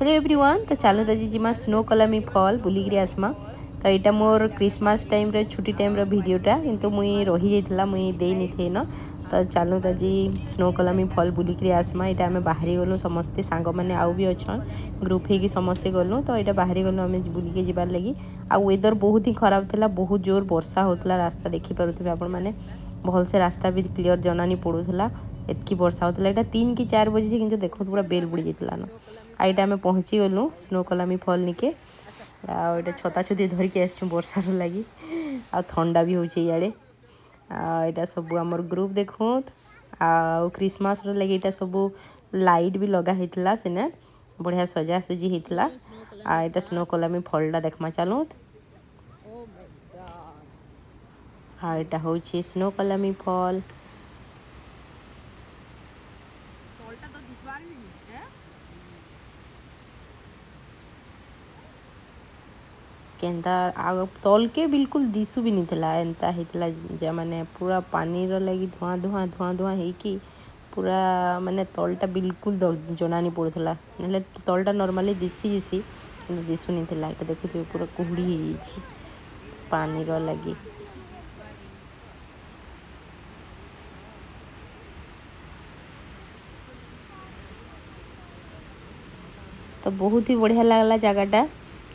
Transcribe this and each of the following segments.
Hello everyone. तो चलो आज जिमा स्नो कलामी फल बुलिकी आसमा। तो यहाँ मोर क्रिसमस टाइम रे छुट्टी टाइम भिडटा किंतु मुई रही जाइला मुई देनी थे न। तो चलो आज स्नो कलामी फल बुलिकी आसमा। यहाँ आम बाहरी गलु समस्ते सांग मैंने आउ भी अच्छा ग्रुप होगी समस्ते गलु। तो यहाँ बाहरी गलु आम बुलिकी जबार लगी। आ वेदर बहुत ही खराब था, बहुत जोर वर्षा होता रास्ता देखिपे आपण मैंने भल से रास्ता भी क्लीयर जना नहीं पड़ूला एतकी वर्षा होता। यहाँ 3 कि 4 बजे कि देखो पूरा बेल बुड़ी जाता न। आईटा आम पहुँची गलु स्नो कलामी फल निके। आटा छता छुती धरिकी आसचु वर्षार लगी आ ठंडा भी होचे इे। आटा सब आमर ग्रुप देखो आ क्रिसमस लगे यहाँ सब लाइट भी लगा होता सीने बढ़िया सजासजी होता। आटा स्नो कलामी फलटा देखमा चलो। हाँ यहाँ हूँ स्नो कलामी फल केन्ता तल के बिल्कुल दिशु भी नहीं था एंता होता जे माने पूरा पानी लगी धुआं धुआं धुआं धुआं होगी पूरा माने तलटा बिल्कुल जना नहीं पड़ूला ना तलटा नॉर्मली दिशी दिशी दिशु नहीं था। यहाँ देखुए पूरा कुहुड़ी हो पानी लगी। तो बहुत ही बढ़िया लगला जगहटा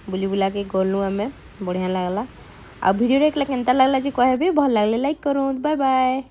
बुली बुला के गलु आम बढ़िया लगला। आ वीडियो केनता लगला जी कहबे भल लगले लाइक करूँ। Bye bye.